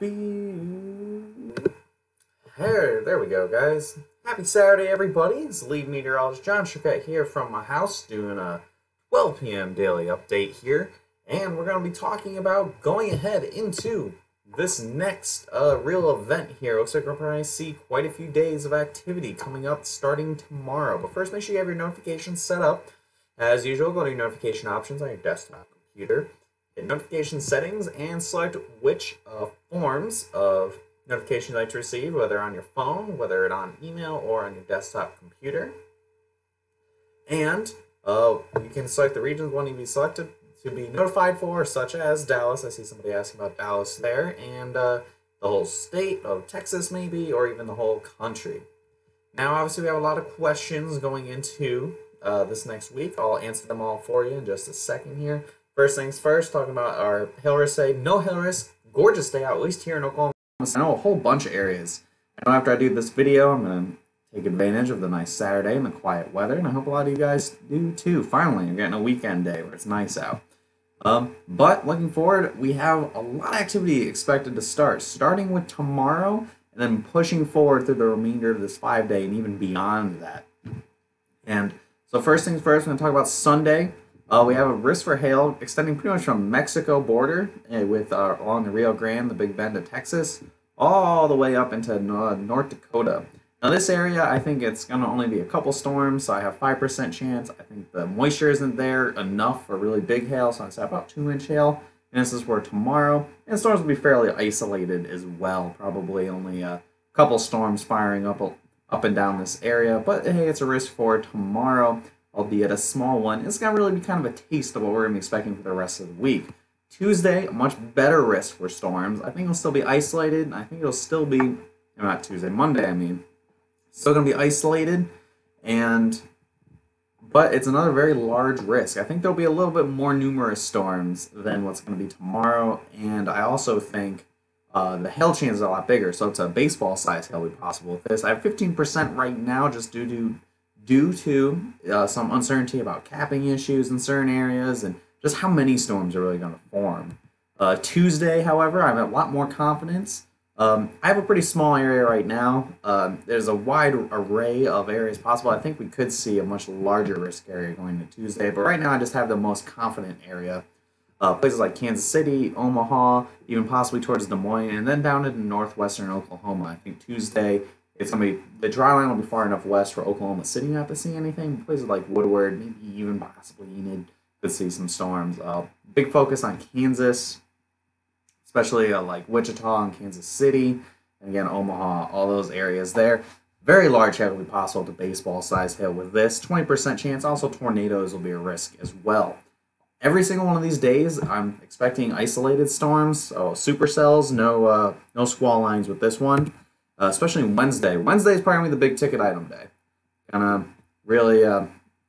Happy. Hey, there we go, guys. Happy Saturday, everybody. It's lead meteorologist John Choquette here from my house doing a 12 p.m. daily update here. And we're going to be talking about going ahead into this next real event here. Looks like we're going to see quite a few days of activity coming up starting tomorrow. But first, make sure you have your notifications set up. As usual, go to your notification options on your desktop computer. Hit notification settings and select which forms of notifications you'd like to receive, whether on your phone, whether it's on email, or on your desktop computer. And you can select the regions wanting to be selected to be notified for, such as Dallas. I see somebody asking about Dallas there, and the whole state of Texas maybe, or even the whole country. Now, obviously, we have a lot of questions going into this next week. I'll answer them all for you in just a second here. First things first, talking about our hail risk day. No hail risk, gorgeous day out, at least here in Oklahoma. I know a whole bunch of areas. I know after I do this video, I'm going to take advantage of the nice Saturday and the quiet weather, and I hope a lot of you guys do too. Finally, you're getting a weekend day where it's nice out. But looking forward, we have a lot of activity expected to start, starting with tomorrow and then pushing forward through the remainder of this 5-day and even beyond that. And so first things first, we're going to talk about Sunday. We have a risk for hail extending pretty much from Mexico border with along the Rio Grande, the Big Bend of Texas, all the way up into North Dakota. Now this area, I think it's going to only be a couple storms, so I have 5% chance. I think the moisture isn't there enough for really big hail, so I say about 2-inch hail. And this is for tomorrow. And storms will be fairly isolated as well, probably only a couple storms firing up and down this area. But hey, it's a risk for tomorrow, albeit a small one. It's going to really be kind of a taste of what we're going to be expecting for the rest of the week. Tuesday, a much better risk for storms. I think it'll still be isolated, and I think it'll still be, not Tuesday, Monday, I mean. Still going to be isolated, but it's another very large risk. I think there'll be a little bit more numerous storms than what's going to be tomorrow, and I also think the hail chance is a lot bigger, so it's a baseball-sized hail will be possible with this. I have 15% right now just due to some uncertainty about capping issues in certain areas and just how many storms are really going to form. Tuesday, however, I have a lot more confidence. I have a pretty small area right now. There's a wide array of areas possible. I think we could see a much larger risk area going to Tuesday, but right now I just have the most confident area. Places like Kansas City, Omaha, even possibly towards Des Moines, and then down into northwestern Oklahoma. I think Tuesday, it's going to be, the dry line will be far enough west for Oklahoma City not to see anything. Places like Woodward, maybe even possibly Enid, could see some storms. Big focus on Kansas, especially like Wichita and Kansas City, and again, Omaha, all those areas there. Very large hail will be possible to baseball-sized hail with this. 20% chance. Also, tornadoes will be a risk as well. Every single one of these days, I'm expecting isolated storms, so supercells, no squall lines with this one, especially Wednesday. Wednesday is probably the big ticket item day. Gonna really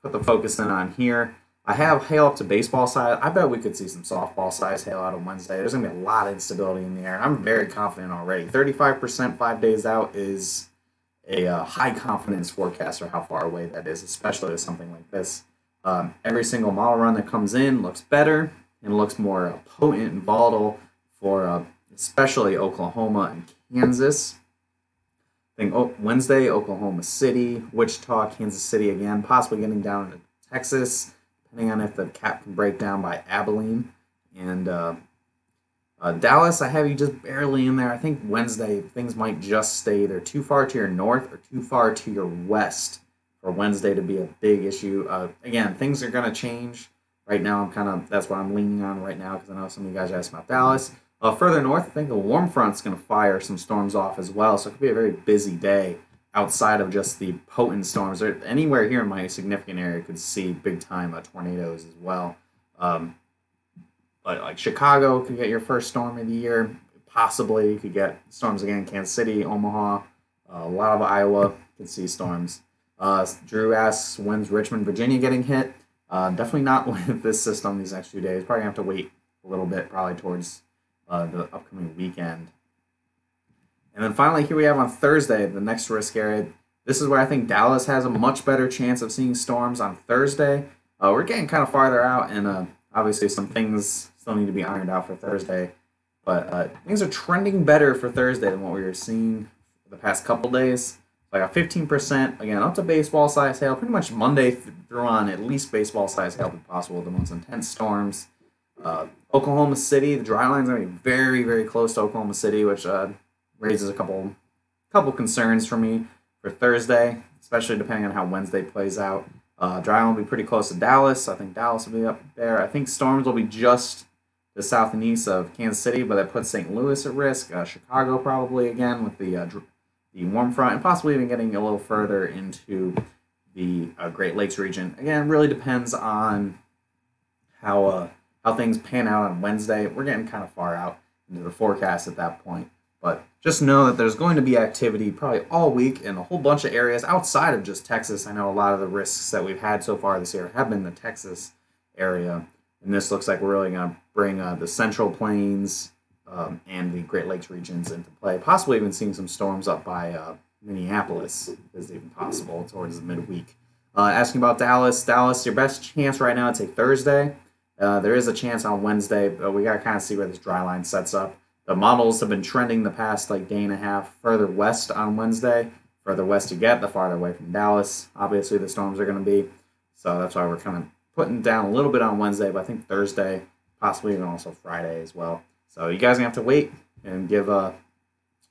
put the focus in on here. I have hail up to baseball size. I bet we could see some softball size hail out on Wednesday. There's going to be a lot of instability in the air. I'm very confident already. 35% 5 days out is a high confidence forecast for how far away that is, especially with something like this. Every single model run that comes in looks better and looks more potent and volatile for especially Oklahoma and Kansas. I think Wednesday, Oklahoma City, Wichita, Kansas City again, possibly getting down into Texas, depending on if the cap can break down by Abilene. And Dallas, I have you just barely in there. I think Wednesday, things might just stay either too far to your north or too far to your west for Wednesday to be a big issue. Again, things are going to change. Right now, that's what I'm leaning on right now because I know some of you guys asked about Dallas. Further north, I think the warm front's going to fire some storms off as well, so it could be a very busy day outside of just the potent storms. Or anywhere here in my significant area could see big-time tornadoes as well. But like Chicago could get your first storm of the year. Possibly you could get storms again in Kansas City, Omaha. A lot of Iowa could see storms. Drew asks, when's Richmond, Virginia getting hit? Definitely not with this system these next few days. Probably have to wait a little bit, probably towards the upcoming weekend. And then finally, here we have on Thursday, the next risk area. This is where I think Dallas has a much better chance of seeing storms on Thursday. We're getting kind of farther out, and obviously some things still need to be ironed out for Thursday. But things are trending better for Thursday than what we were seeing for the past couple days. So I got 15%, again, up to baseball size hail. Pretty much Monday through on, at least baseball size hail would be possible. The most intense storms. Oklahoma City, the dry line's going to be very, very close to Oklahoma City, which raises a couple concerns for me for Thursday, especially depending on how Wednesday plays out. Dry line will be pretty close to Dallas. I think Dallas will be up there. I think storms will be just the south and east of Kansas City, but that puts St. Louis at risk. Chicago probably again with the warm front, and possibly even getting a little further into the Great Lakes region. Again, it really depends on how things pan out on Wednesday. We're getting kind of far out into the forecast at that point. But just know that there's going to be activity probably all week in a whole bunch of areas outside of just Texas. I know a lot of the risks that we've had so far this year have been the Texas area. And this looks like we're really going to bring the Central Plains and the Great Lakes regions into play. Possibly even seeing some storms up by Minneapolis is even possible towards the midweek. Asking about Dallas. Dallas, your best chance right now, I'd say Thursday. There is a chance on Wednesday, but we got to kind of see where this dry line sets up. The models have been trending the past day and a half further west on Wednesday. Further west you get, the farther away from Dallas, obviously, the storms are going to be. So that's why we're kind of putting down a little bit on Wednesday, but I think Thursday, possibly even also Friday as well. So you guys are going to have to wait and give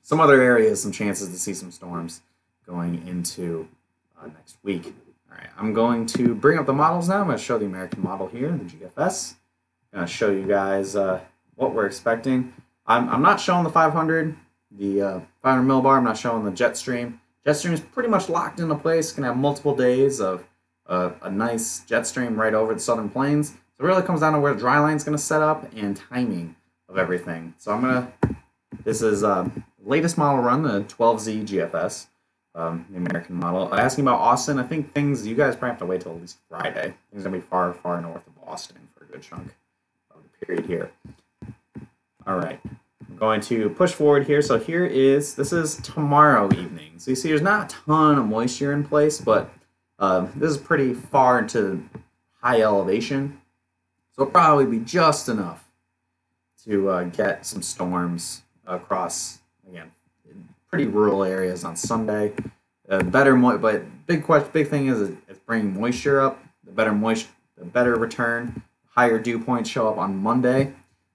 some other areas some chances to see some storms going into next week. All right, I'm going to bring up the models now. I'm going to show the American model here, the GFS. I'm going to show you guys what we're expecting. I'm not showing the 500, the 500 millibar. I'm not showing the Jetstream. Jetstream is pretty much locked into place. Going to have multiple days of a nice jet stream right over the Southern Plains. So it really comes down to where the dry line is going to set up and timing of everything. So this is latest model run, the 12Z GFS, the American model. Asking about Austin, I think you guys probably have to wait till at least Friday. Things are going to be far, far north of Boston for a good chunk of the period here. All right. I'm going to push forward here. So this is tomorrow evening. So you see there's not a ton of moisture in place, but this is pretty far into high elevation, so it'll probably be just enough to get some storms across, again, pretty rural areas on Sunday. But big thing is it's bringing moisture up. The better return, higher dew points show up on Monday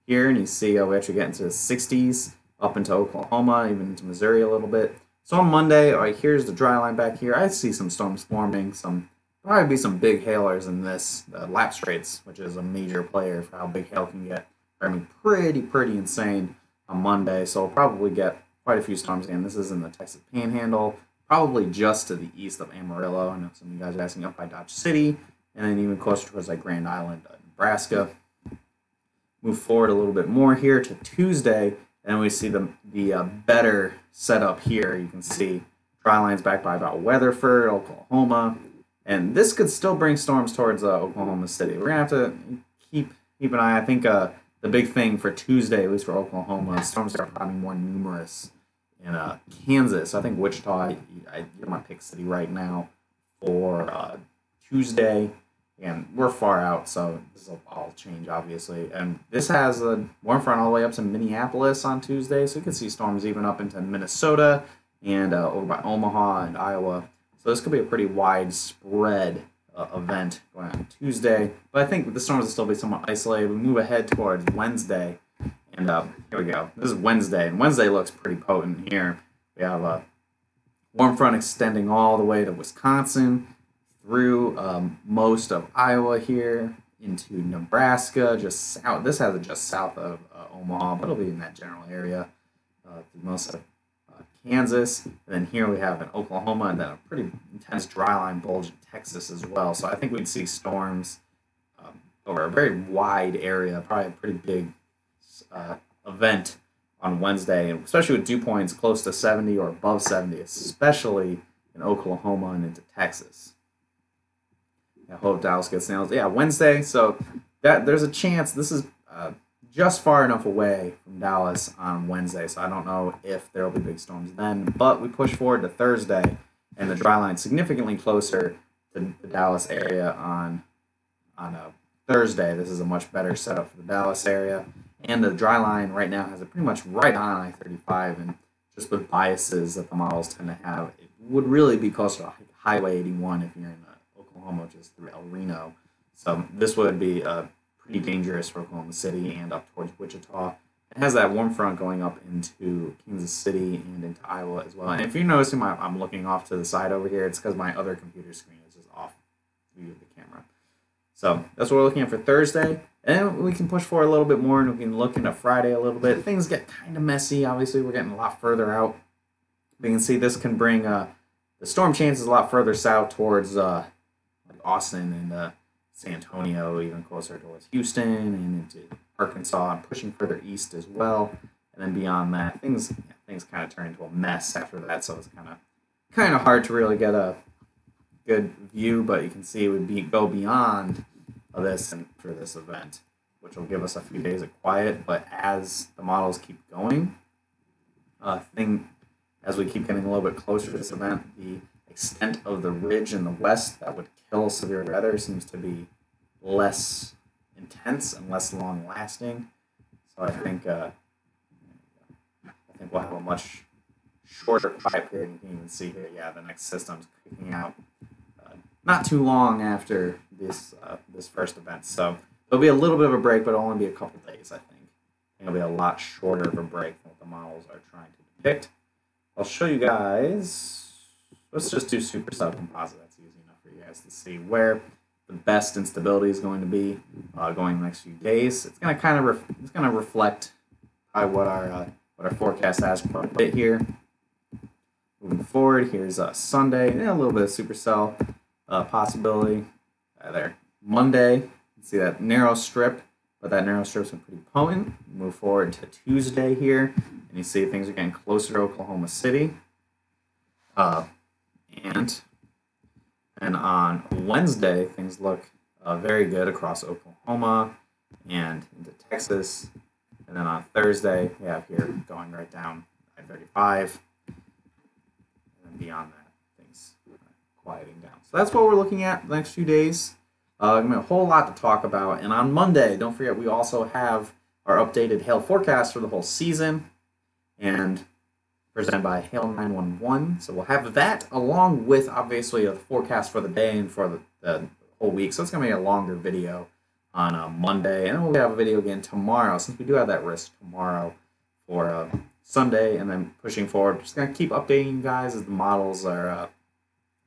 here, and you see we actually get into the 60s up into Oklahoma, even into Missouri a little bit. So on Monday, all right, here's the dry line back here. I see some storms forming, probably be some big hailers in this. The lapse rates, which is a major player for how big hail can get, are going to be pretty insane on Monday. So we'll probably get quite a few storms again. This is in the Texas Panhandle, probably just to the east of Amarillo. I know some of you guys are asking up by Dodge City, and then even closer towards Grand Island, Nebraska. Move forward a little bit more here to Tuesday, and we see the better setup here. You can see dry lines back by about Weatherford, Oklahoma, and this could still bring storms towards Oklahoma City. We're gonna have to keep an eye. I think the big thing for Tuesday, at least for Oklahoma, storms are probably more numerous in Kansas. I think Wichita, you're my pick city right now for Tuesday. And we're far out, so this will all change, obviously. And this has a warm front all the way up to Minneapolis on Tuesday, so you can see storms even up into Minnesota and over by Omaha and Iowa. So this could be a pretty widespread event going on Tuesday. But I think the storms will still be somewhat isolated. We move ahead towards Wednesday, and here we go. This is Wednesday, and Wednesday looks pretty potent here. We have a warm front extending all the way to Wisconsin, through most of Iowa here into Nebraska, just south. This has it just south of Omaha, but it'll be in that general area. Most of Kansas, and then here we have in Oklahoma, and then a pretty intense dry line bulge in Texas as well. So I think we'd see storms over a very wide area, probably a pretty big event on Wednesday, and especially with dew points close to 70 or above 70, especially in Oklahoma and into Texas. I hope Dallas gets nails. Yeah, Wednesday. So there's a chance. This is just far enough away from Dallas on Wednesday, so I don't know if there will be big storms then. But we push forward to Thursday, and the dry line significantly closer to the Dallas area on a Thursday. This is a much better setup for the Dallas area. And the dry line right now has it pretty much right on I-35, and just with biases that the models tend to have, it would really be closer to Highway 81 if you're in Oklahoma, just through El Reno. So this would be pretty dangerous for Oklahoma City and up towards Wichita. It has that warm front going up into Kansas City and into Iowa as well. And if you're noticing I'm looking off to the side over here, it's because my other computer screen is just off view of the camera. So that's what we're looking at for Thursday. And we can push forward a little bit more, and we can look into Friday a little bit. Things get kind of messy. Obviously, we're getting a lot further out. We can see this can bring the storm chances a lot further south towards like Austin and San Antonio, even closer towards Houston and into Arkansas, and pushing further east as well. And then beyond that, things kind of turn into a mess after that. So it's kind of hard to really get a good view, but you can see it would go beyond this and for this event, which will give us a few days of quiet. But as the models keep going, as we keep getting a little bit closer to this event, the extent of the ridge in the west that would kill severe weather seems to be less intense and less long lasting. So I think we'll have a much shorter quiet period. You can even see here, the next system's kicking out not too long after this first event. So there'll be a little bit of a break, but it'll only be a couple days, I think. It'll be a lot shorter of a break than what the models are trying to depict. I'll show you guys. Let's just do supercell composite. That's easy enough for you guys to see where the best instability is going to be going the next few days. It's going to kind of reflect what our forecast has quite a bit here. Moving forward, here's Sunday, and a little bit of supercell possibility there. Monday, you can see that narrow strip, but that narrow strip's been pretty potent. Move forward to Tuesday here, and you see things are getting closer to Oklahoma City. And on Wednesday, things look very good across Oklahoma and into Texas. And then on Thursday, we have here going right down I-35. And then beyond that, things quieting down. So that's what we're looking at the next few days. Gonna be a whole lot to talk about. And on Monday, don't forget, we also have our updated hail forecast for the whole season, and presented by Hail 911. So we'll have that along with obviously a forecast for the day and for the whole week. So it's gonna be a longer video on Monday, and then we'll have a video again tomorrow, since we do have that risk tomorrow for Sunday, and then pushing forward. Just gonna keep updating you guys as the models are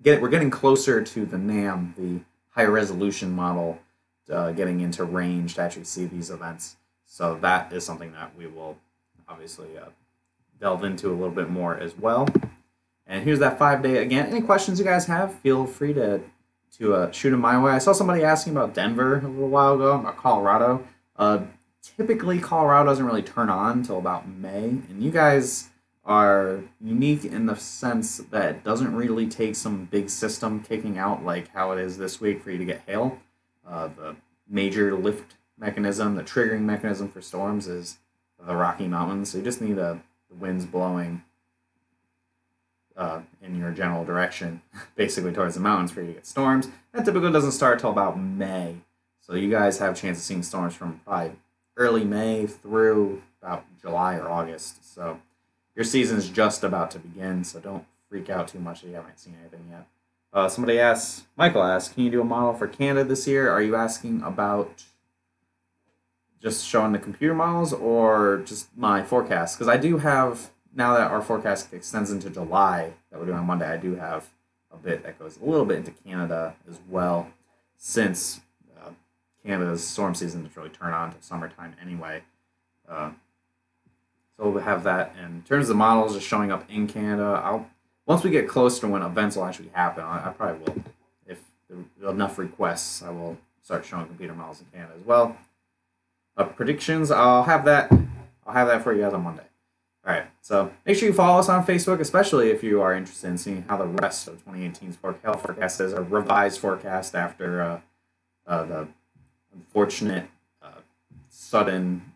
we're getting closer to the NAM, the higher resolution model, getting into range to actually see these events. So that is something that we will obviously delve into a little bit more as well. And here's that 5-day again. Any questions you guys have, feel free to shoot them my way. I saw somebody asking about Denver a little while ago, about Colorado. Typically, Colorado doesn't really turn on until about May, and you guys are unique in the sense that it doesn't really take some big system kicking out like how it is this week for you to get hail. The major lift mechanism, the triggering mechanism for storms is the Rocky Mountains, so you just need the winds blowing in your general direction, basically towards the mountains for you to get storms. That typically doesn't start till about May, so you guys have a chance of seeing storms from probably early May through about July or August. So your season's just about to begin, so don't freak out too much if you haven't seen anything yet. Michael asks, can you do a model for Canada this year? Are you asking about just showing the computer models or just my forecast? Because I do have, now that our forecast extends into July, that we're doing on Monday, I do have a bit that goes a little bit into Canada as well, since Canada's storm season doesn't really turn on until summertime anyway. So we'll have that. And in terms of the models just showing up in Canada, once we get close to when events will actually happen, I probably will, if there are enough requests, I will start showing computer models in Canada as well. Predictions, I'll have that for you guys on Monday. All right, so make sure you follow us on Facebook, especially if you are interested in seeing how the rest of 2018's hail forecast is, a revised forecast after the unfortunate sudden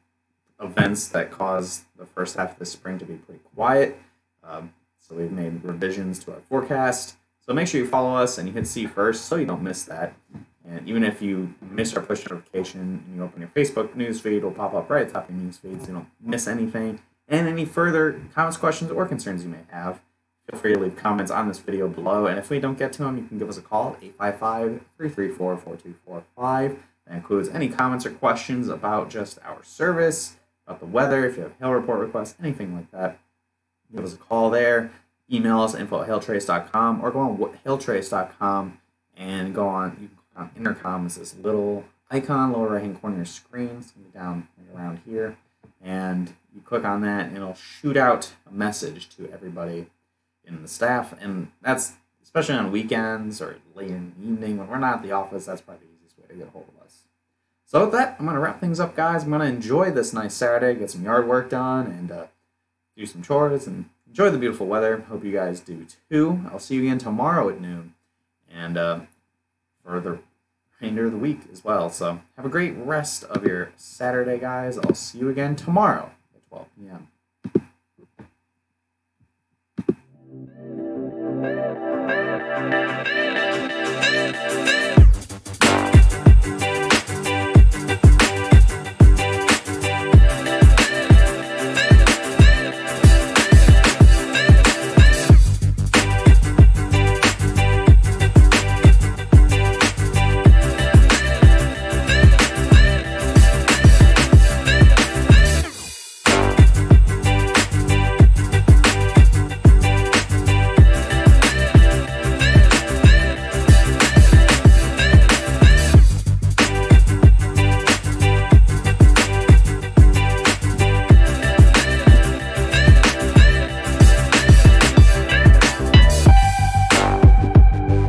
events that caused the first half of the spring to be pretty quiet. So we've made revisions to our forecast. So make sure you follow us and you hit see first so you don't miss that. And even if you miss our push notification and you open your Facebook newsfeed, it'll pop up right at the top of your newsfeed so you don't miss anything. And any further comments, questions, or concerns you may have, feel free to leave comments on this video below. And if we don't get to them, you can give us a call at 855-334-4245. That includes any comments or questions about just our service, about the weather, if you have hail report requests, anything like that. Give us a call there. Email us info@hailtrace.com or go on hailtrace.com and go on. You can click on intercom. It's this little icon lower right hand corner of your screen. It's going to be down right around here, and you click on that and it'll shoot out a message to everybody in the staff. And that's especially on weekends or late in the evening when we're not at the office. That's probably the easiest way to get a hold of us. So with that, I'm going to wrap things up, guys. I'm going to enjoy this nice Saturday, get some yard work done, and do some chores and enjoy the beautiful weather. Hope you guys do too. I'll see you again tomorrow at noon, and for the remainder of the week as well. So have a great rest of your Saturday, guys. I'll see you again tomorrow at 12 p.m.